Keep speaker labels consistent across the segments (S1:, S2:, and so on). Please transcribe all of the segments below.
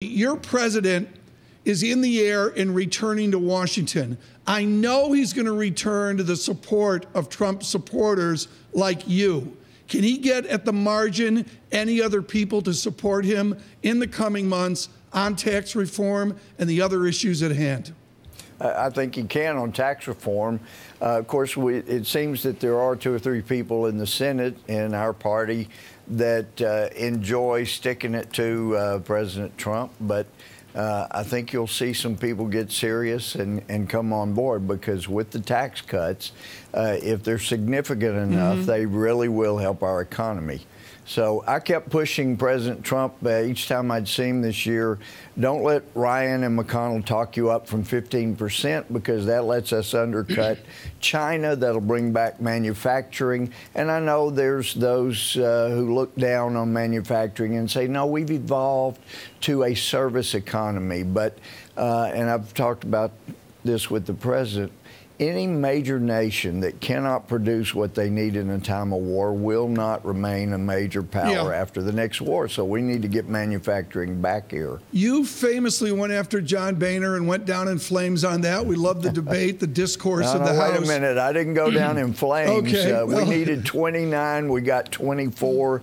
S1: Your president is in the air and returning to Washington. I know he's going to return to the support of Trump supporters like you. Can he get at the margin any other people to support him in the coming months on tax reform and the other issues at hand?
S2: I think he can on tax reform. Of course, it seems that there are 2 or 3 people in the Senate in our party that enjoy sticking it to President Trump. But I think you'll see some people get serious and come on board, because with the tax cuts, if they're significant enough, they really will help our economy. So I kept pushing President Trump each time I'd see him this year. Don't let Ryan and McConnell talk you up from 15%, because that lets us undercut China. That'll bring back manufacturing. And I know there's those who look down on manufacturing and say, no, we've evolved to a service economy. But, and I've talked about this with the president, any major nation that cannot produce what they need in a time of war will not remain a major power after the next war. So we need to get manufacturing back here.
S1: You famously went after John Boehner and went down in flames on that. We love the debate, the discourse of the House.
S2: Wait a minute. I didn't go down in flames.
S1: Okay,
S2: we needed 29. We got 24.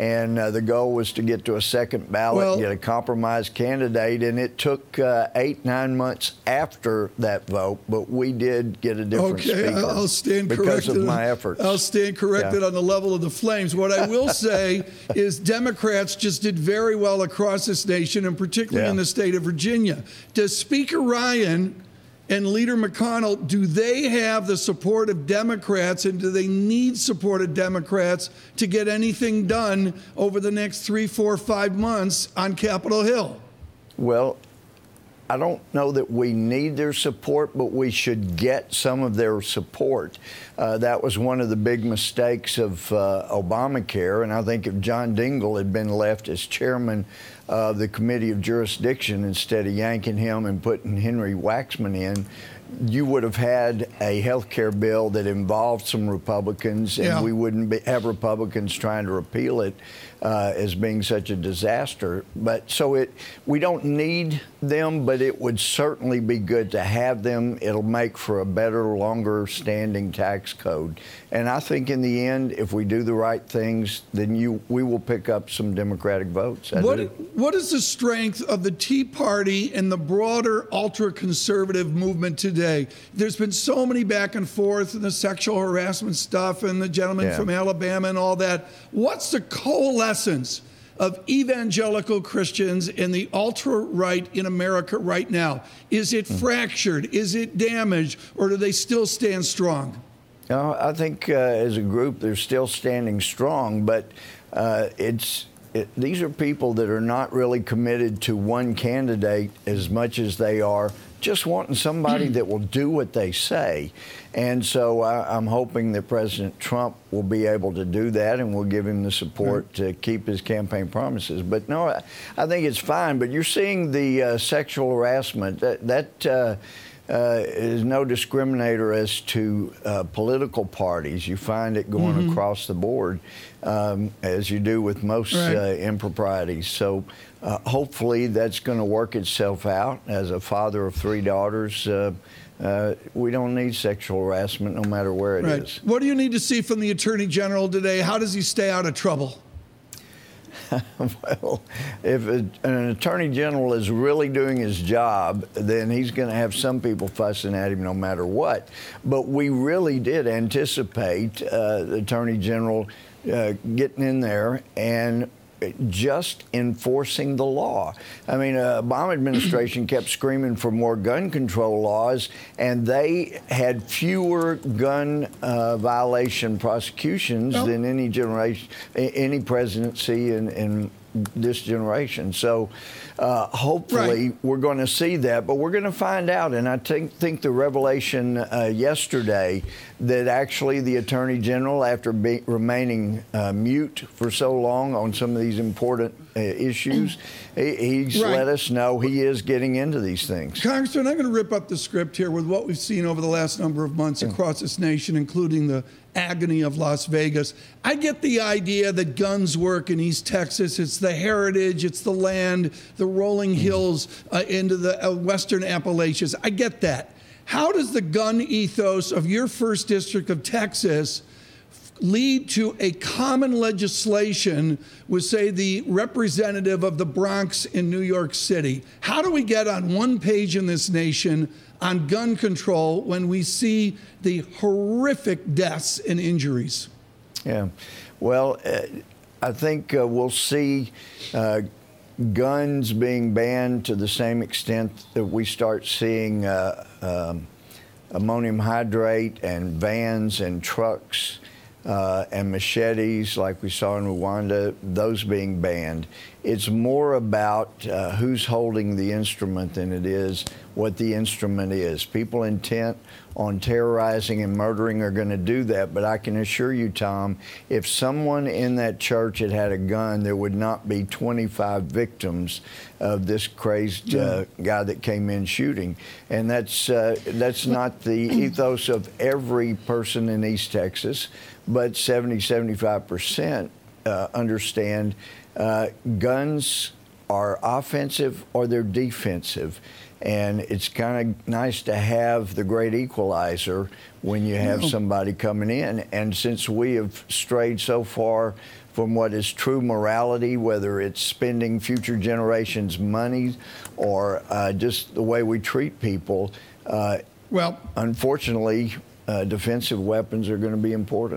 S2: And the goal was to get to a second ballot, get a compromise candidate. And it took 8-9 months after that vote, but we did get a different speaker.
S1: I'll stand corrected
S2: because of my efforts.
S1: I'll stand corrected on the level of the flames. What I will say is Democrats just did very well across this nation, and particularly in the state of Virginia. Does Speaker Ryan and Leader McConnell, do they have the support of Democrats, and do they need support of Democrats to get anything done over the next 3, 4, 5 months on Capitol Hill?
S2: Well, I don't know that we need their support, but we should get some of their support. That was one of the big mistakes of Obamacare, and I think if John Dingell had been left as chairman of the Committee of Jurisdiction instead of yanking him and putting Henry Waxman in, you would have had a health care bill that involved some Republicans, and we wouldn't have Republicans trying to repeal it as being such a disaster. But so we don't need them, but it would certainly be good to have them. It'll make for a better, longer standing tax code. And I think in the end, if we do the right things, then we will pick up some Democratic votes.
S1: What is the strength of the Tea Party and the broader ultra-conservative movement today? There's been so many back and forth and the sexual harassment stuff and the gentleman from Alabama and all that. What's the coalescence of evangelical Christians and the ultra-right in America right now? Is it fractured? Is it damaged? Or do they still stand strong?
S2: No, I think as a group, they're still standing strong, but these are people that are not really committed to one candidate as much as they are just wanting somebody that will do what they say. And so I'm hoping that President Trump will be able to do that, and we'll give him the support to keep his campaign promises. But no, I think it's fine. But you're seeing the sexual harassment. That is no discriminator as to political parties. You find it going across the board, as you do with most improprieties. So hopefully that's going to work itself out. As a father of 3 daughters, we don't need sexual harassment no matter where it is.
S1: What do you need to see from the Attorney General today? How does he stay out of trouble?
S2: Well, if an attorney general is really doing his job, then he's going to have some people fussing at him no matter what. But we really did anticipate the attorney general getting in there and just enforcing the law. I mean, Obama administration kept screaming for more gun control laws, and they had fewer gun violation prosecutions than any generation, any presidency in this generation. So hopefully we're going to see that, but we're going to find out. And I think the revelation yesterday that actually the Attorney General, after remaining mute for so long on some of these important issues. He's
S1: Right.
S2: let us know he is getting into these things.
S1: Congressman, I'm going to rip up the script here with what we've seen over the last number of months across this nation, including the agony of Las Vegas. I get the idea that guns work in East Texas. It's the heritage, it's the land, the rolling hills into the western Appalachians. I get that. How does the gun ethos of your first district of Texas lead to a common legislation with, say, the representative of the Bronx in New York City? How do we get on one page in this nation on gun control when we see the horrific deaths and injuries?
S2: Yeah. Well, I think we'll see guns being banned to the same extent that we start seeing ammonium hydrate and vans and trucks and machetes like we saw in Rwanda, those being banned. It's more about who's holding the instrument than it is what the instrument is. People intent on terrorizing and murdering are going to do that, but I can assure you, Tom, if someone in that church had had a gun, there would not be 25 victims of this crazed guy that came in shooting. And that's not the ethos of every person in East Texas, but 75% understand guns are offensive or they're defensive. And it's kind of nice to have the great equalizer when you have somebody coming in. And since we have strayed so far from what is true morality, whether it's spending future generations' money or just the way we treat people, unfortunately, defensive weapons are going to be important.